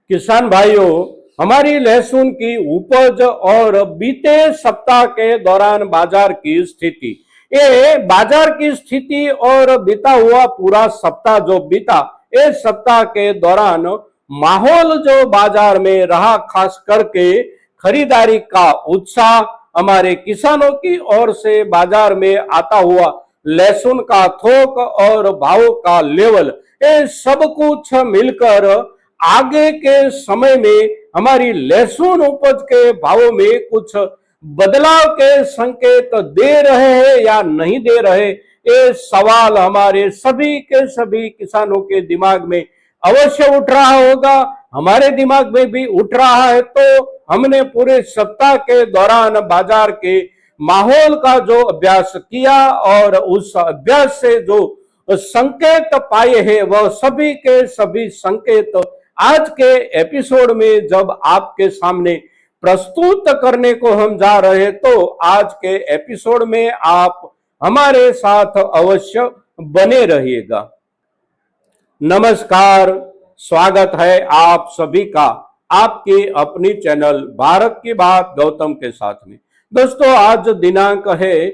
किसान भाइयों, हमारी लहसुन की उपज और बीते सप्ताह के दौरान बाजार की स्थिति, ये बाजार की स्थिति और बीता हुआ पूरा सप्ताह जो बीता, इस सप्ताह के दौरान माहौल जो बाजार में रहा, खास करके खरीदारी का उत्साह, हमारे किसानों की ओर से बाजार में आता हुआ लहसुन का थोक और भाव का लेवल, ये सब कुछ मिलकर आगे के समय में हमारी लहसुन उपज के भावों में कुछ बदलाव के संकेत दे रहे हैं या नहीं दे रहे, ये सवाल हमारे सभी के सभी किसानों के दिमाग में अवश्य उठ रहा होगा। हमारे दिमाग में भी उठ रहा है। तो हमने पूरे सप्ताह के दौरान बाजार के माहौल का जो अभ्यास किया और उस अभ्यास से जो संकेत पाए हैं, वह सभी के सभी संकेत आज के एपिसोड में जब आपके सामने प्रस्तुत करने को हम जा रहे हैं, तो आज के एपिसोड में आप हमारे साथ अवश्य बने रहिएगा। नमस्कार, स्वागत है आप सभी का आपके अपनी चैनल भारत की बात गौतम के साथ में। दोस्तों, आज दिनांक है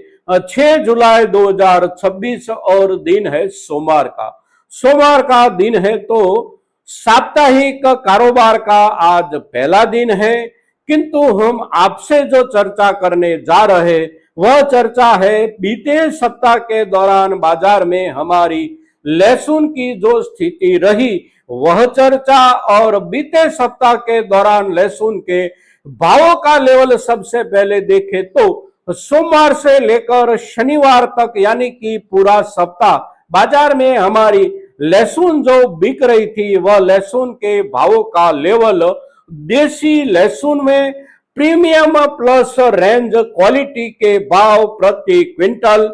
6 जुलाई 2026 और दिन है सोमवार का दिन है। तो साप्ताहिक कारोबार का आज पहला दिन है, किंतु हम आपसे जो चर्चा करने जा रहे वह चर्चा है बीते सप्ताह के दौरान बाजार में हमारी लहसुन की जो स्थिति रही वह चर्चा, और बीते सप्ताह के दौरान लहसुन के भावों का लेवल सबसे पहले देखें तो सोमवार से लेकर शनिवार तक, यानी कि पूरा सप्ताह बाजार में हमारी लहसुन जो बिक रही थी वह लहसुन के भावों का लेवल देसी लहसुन में प्रीमियम प्लस रेंज क्वालिटी के भाव प्रति क्विंटल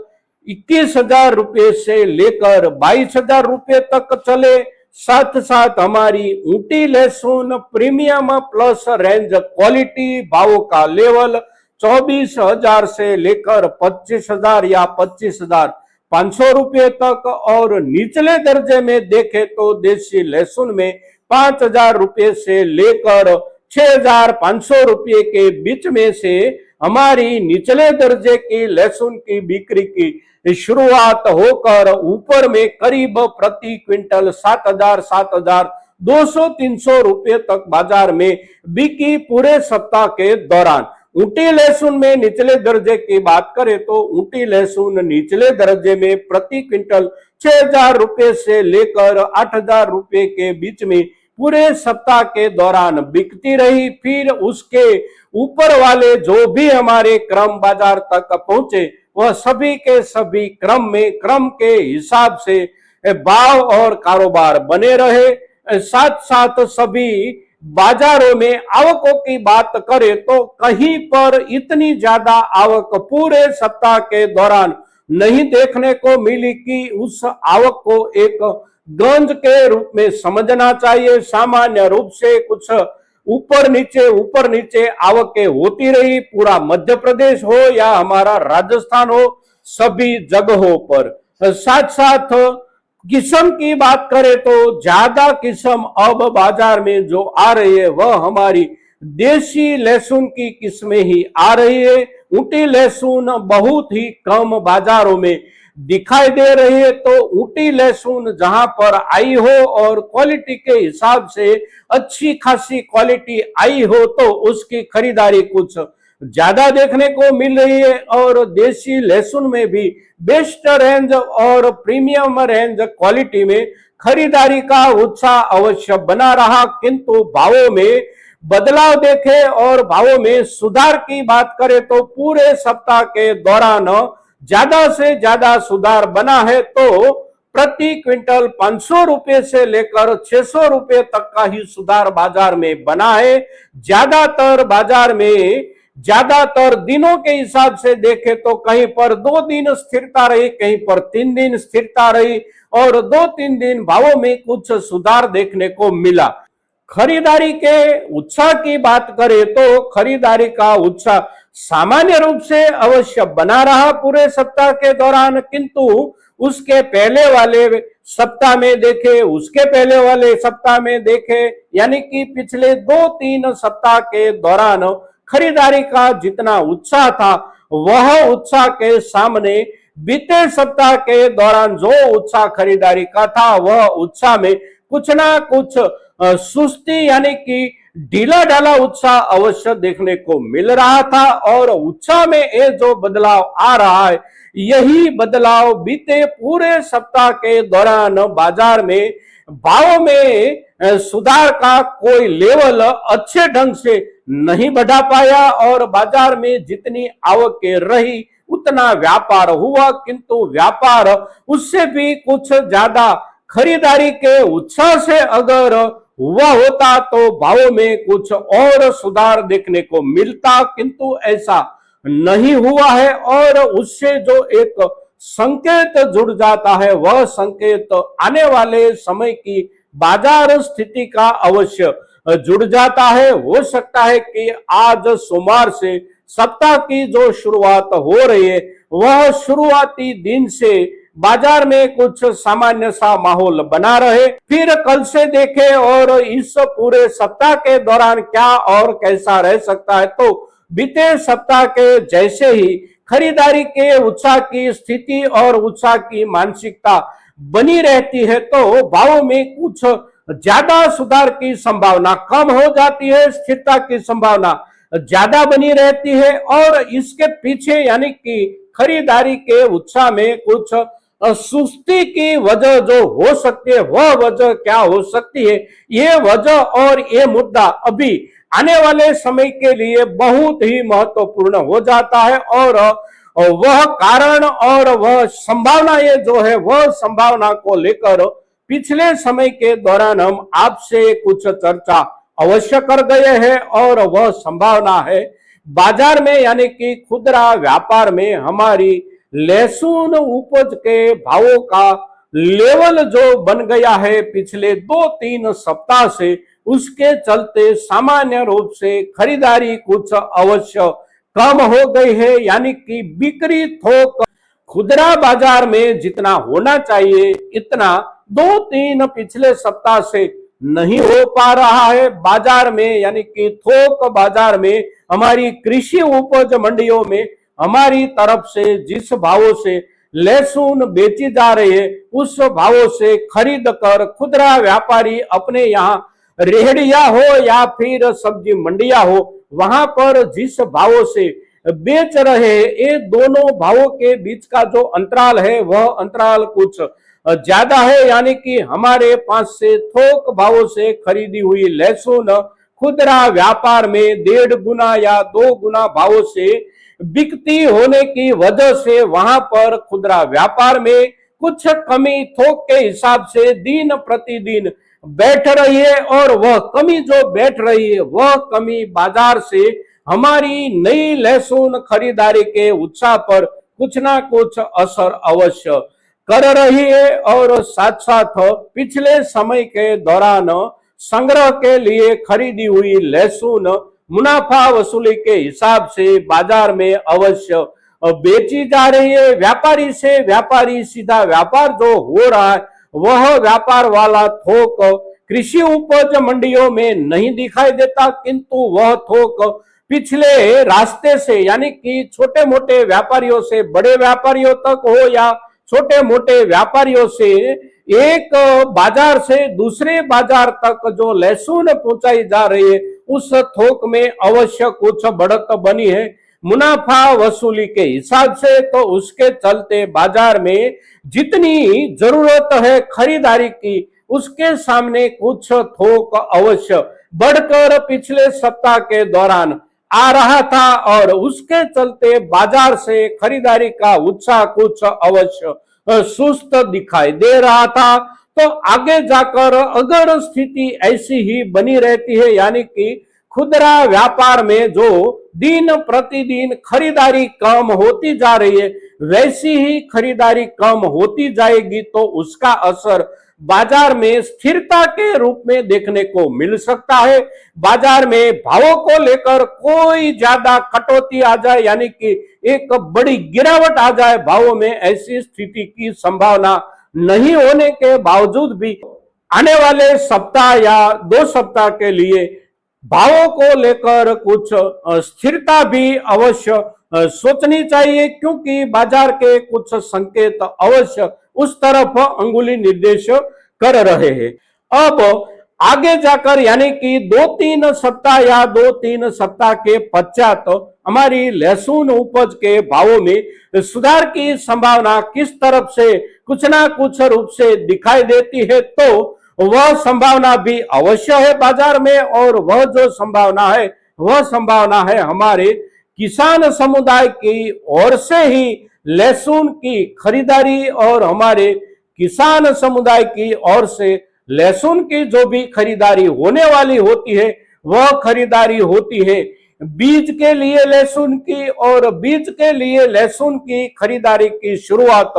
21,000 रुपये से लेकर 22,000 रुपये तक चले। साथ साथ हमारी ऊटी लहसुन प्रीमियम प्लस रेंज क्वालिटी भावों का लेवल 24,000 से लेकर 25,000 या 25,500 रुपये तक, और निचले दर्जे में देखें तो देसी लहसुन में 5,000 रुपये से लेकर 6,500 रुपये के बीच में से हमारी निचले दर्जे की लहसुन की बिक्री की शुरुआत होकर ऊपर में करीब प्रति क्विंटल 7,200-300 रुपये तक बाजार में बिकी पूरे सप्ताह के दौरान। ऊटी लहसुन में निचले दर्जे की बात करें तो ऊटी लहसुन निचले दर्जे में प्रति क्विंटल 6,000 रुपये से लेकर 8,000 रुपये के बीच में पूरे सप्ताह के दौरान बिकती रही। फिर उसके ऊपर वाले जो भी हमारे क्रम बाजार तक पहुंचे वह सभी के सभी क्रम के हिसाब से भाव और कारोबार बने रहे। साथ साथ सभी बाजारों में आवकों की बात करें तो कहीं पर इतनी ज्यादा आवक पूरे सप्ताह के दौरान नहीं देखने को मिली कि उस आवक को एक गंज के रूप में समझना चाहिए। सामान्य रूप से कुछ ऊपर नीचे आवकें होती रही, पूरा मध्य प्रदेश हो या हमारा राजस्थान हो, सभी जगहों पर। साथ साथ किस्म की बात करें तो ज्यादा किस्म अब बाजार में जो आ रही है वह हमारी देसी लहसुन की किस्में ही आ रही है। ऊटी लहसुन बहुत ही कम बाजारों में दिखाई दे रही है। तो ऊटी लहसुन जहां पर आई हो और क्वालिटी के हिसाब से अच्छी खासी क्वालिटी आई हो तो उसकी खरीदारी कुछ ज्यादा देखने को मिल रही है, और देसी लहसुन में भी बेस्ट रेंज और प्रीमियम रेंज क्वालिटी में खरीदारी का उत्साह अवश्य बना रहा। किंतु भावों में बदलाव देखे और भावों में सुधार की बात करें तो पूरे सप्ताह के दौरान ज्यादा से ज्यादा सुधार बना है। तो प्रति क्विंटल 500 रुपये से लेकर 600 रुपये तक का ही सुधार बाजार में बना है। ज्यादातर दिनों के हिसाब से देखें तो कहीं पर 2 दिन स्थिरता रही, कहीं पर 3 दिन स्थिरता रही, और 2-3 दिन भावों में कुछ सुधार देखने को मिला। खरीदारी के उत्साह की बात करें तो खरीदारी का उत्साह सामान्य रूप से अवश्य बना रहा पूरे सप्ताह के दौरान, किंतु उसके पहले वाले सप्ताह में देखे, उसके पहले वाले सप्ताह में देखे, यानी कि पिछले 2-3 सप्ताह के दौरान खरीदारी का जितना उत्साह था वह उत्साह के सामने बीते सप्ताह के दौरान जो उत्साह खरीदारी का था वह उत्साह में कुछ ना कुछ सुस्ती यानी कि ढीला ढाला उत्साह अवश्य देखने को मिल रहा था। और उत्साह में ये जो बदलाव आ रहा है यही बदलाव बीते पूरे सप्ताह के दौरान बाजार में भाव में सुधार का कोई लेवल अच्छे ढंग से नहीं बढ़ा पाया और बाजार में जितनी आवक रही उतना व्यापार हुआ, किंतु व्यापार उससे भी कुछ ज्यादा खरीदारी के उत्साह से अगर हुआ होता तो भाव में कुछ और सुधार देखने को मिलता, किंतु ऐसा नहीं हुआ है। और उससे जो एक संकेत जुड़ जाता है वह संकेत आने वाले समय की बाजार स्थिति का अवश्य जुड़ जाता है। हो सकता है कि आज सोमवार से सप्ताह की जो शुरुआत हो रही है वह शुरुआती दिन से बाजार में कुछ सामान्य सा माहौल बना रहे, फिर कल से देखें और इस पूरे सप्ताह के दौरान क्या और कैसा रह सकता है। तो बीते सप्ताह के जैसे ही खरीदारी के उत्साह की स्थिति और उत्साह की मानसिकता बनी रहती है तो भाव में कुछ ज्यादा सुधार की संभावना कम हो जाती है, स्थिरता की संभावना ज्यादा बनी रहती है। और इसके पीछे यानी कि खरीदारी के उत्साह में कुछ सुस्ती की वजह जो हो सकती है वह वजह क्या हो सकती है, ये वजह और ये मुद्दा अभी आने वाले समय के लिए बहुत ही महत्वपूर्ण हो जाता है। और वह कारण और वह संभावना ये जो है वह संभावना को लेकर पिछले समय के दौरान हम आपसे कुछ चर्चा अवश्य कर गए हैं। और वह संभावना है बाजार में यानी कि खुदरा व्यापार में हमारी लहसुन उपज के भावों का लेवल जो बन गया है पिछले 2-3 सप्ताह से, उसके चलते सामान्य रूप से खरीदारी कुछ अवश्य कम हो गई है। यानी कि बिक्री थोक खुदरा बाजार में जितना होना चाहिए इतना 2-3 पिछले सप्ताह से नहीं हो पा रहा है। बाजार में यानी कि थोक बाजार में हमारी कृषि उपज मंडियों में हमारी तरफ से जिस भावों से लहसुन बेची जा रही है उस भावों से खरीद कर खुदरा व्यापारी अपने यहाँ रेहड़िया हो या फिर सब्जी मंडिया हो वहां पर जिस भावों से बेच रहे हैं ये दोनों भावों के बीच का जो अंतराल है वह अंतराल कुछ ज्यादा है। यानी कि हमारे पास से थोक भावों से खरीदी हुई लहसुन खुदरा व्यापार में 1.5 गुना या 2 गुना भावों से बिकती होने की वजह से वहां पर खुदरा व्यापार में कुछ कमी थोक के हिसाब से दिन प्रतिदिन बैठ रही है। और वह कमी जो बैठ रही है वह कमी बाजार से हमारी नई लहसुन खरीदारी के उत्साह पर कुछ ना कुछ असर अवश्य कर रही है। और साथ साथ पिछले समय के दौरान संग्रह के लिए खरीदी हुई लहसुन मुनाफा वसूली के हिसाब से बाजार में अवश्य बेची जा रही है। व्यापारी से व्यापारी सीधा व्यापार जो हो रहा है वह व्यापार वाला थोक कृषि उपज मंडियों में नहीं दिखाई देता, किंतु वह थोक पिछले रास्ते से यानी कि छोटे मोटे व्यापारियों से बड़े व्यापारियों तक हो या छोटे मोटे व्यापारियों से एक बाजार से दूसरे बाजार तक जो लहसुन पहुंचाई जा रही है उस थोक में अवश्य कुछ बढ़त बनी है मुनाफा वसूली के हिसाब से। तो उसके चलते बाजार में जितनी जरूरत है खरीदारी की उसके सामने कुछ थोक अवश्य बढ़कर पिछले सप्ताह के दौरान आ रहा था और उसके चलते बाजार से खरीदारी का उत्साह कुछ अवश्य सुस्त दिखाई दे रहा था। तो आगे जाकर अगर स्थिति ऐसी ही बनी रहती है यानी कि खुदरा व्यापार में जो दिन प्रतिदिन खरीदारी कम होती जा रही है वैसी ही खरीदारी कम होती जाएगी तो उसका असर बाजार में स्थिरता के रूप में देखने को मिल सकता है। बाजार में भावों को लेकर कोई ज्यादा कटौती आ जाए यानी कि एक बड़ी गिरावट आ जाए भावों में, ऐसी स्थिति की संभावना नहीं होने के बावजूद भी आने वाले सप्ताह या 2 सप्ताह के लिए भावों को लेकर कुछ स्थिरता भी अवश्य सोचनी चाहिए, क्योंकि बाजार के कुछ संकेत अवश्य उस तरफ अंगुली निर्देश कर रहे हैं। अब आगे जाकर यानी कि 2-3 सप्ताह या 2-3 सप्ताह के पश्चात हमारी लहसुन उपज के भावों में सुधार की संभावना किस तरफ से कुछ ना कुछ रूप से दिखाई देती है, तो वह संभावना भी अवश्य है बाजार में। और वह जो संभावना है वह संभावना है हमारे किसान समुदाय की ओर से ही लहसुन की खरीदारी, और हमारे किसान समुदाय की ओर से लहसुन की जो भी खरीदारी होने वाली होती है वह खरीदारी होती है बीज के लिए लहसुन की, और बीज के लिए लहसुन की खरीदारी की शुरुआत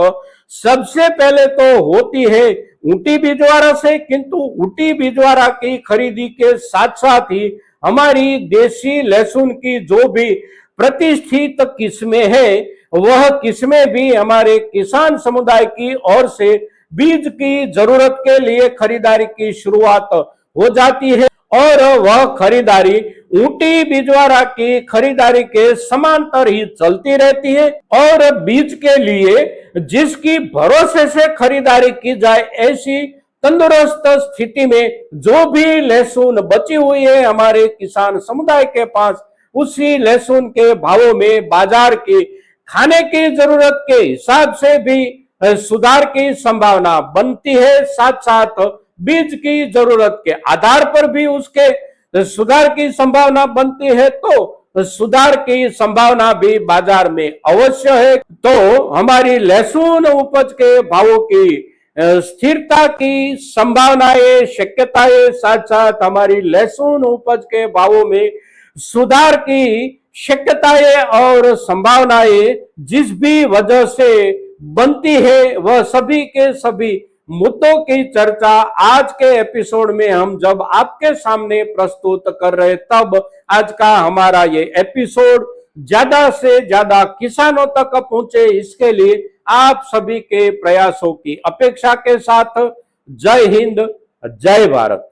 सबसे पहले तो होती है ऊटी बिजवारा से। किंतु ऊटी बिजवारा की खरीदी के साथ साथ ही हमारी देशी लहसुन की जो भी प्रतिष्ठित किस्में हैं वह किस्में भी हमारे किसान समुदाय की ओर से बीज की जरूरत के लिए खरीदारी की शुरुआत हो जाती है, और वह खरीदारी ऊटी बिजवारा की खरीदारी के समांतर ही चलती रहती है। और बीज के लिए जिसकी भरोसे से खरीदारी की जाए, ऐसी तंदुरुस्त स्थिति में जो भी लहसुन बची हुई है हमारे किसान समुदाय के पास, उसी लहसुन के भावों में बाजार की खाने की जरूरत के हिसाब से भी सुधार की संभावना बनती है। साथ साथ बीज की जरूरत के आधार पर भी उसके सुधार की संभावना बनती है, तो सुधार की संभावना भी बाजार में अवश्य है। तो हमारी लहसुन उपज के भावों की स्थिरता की संभावनाएं, शक्यताएं, साथ साथ हमारी लहसुन उपज के भावों में सुधार की शक्यताएं और संभावनाएं जिस भी वजह से बनती है, वह सभी के सभी मुद्दों की चर्चा आज के एपिसोड में हम जब आपके सामने प्रस्तुत कर रहे, तब आज का हमारा ये एपिसोड ज्यादा से ज्यादा किसानों तक पहुंचे, इसके लिए आप सभी के प्रयासों की अपेक्षा के साथ जय हिंद, जय भारत।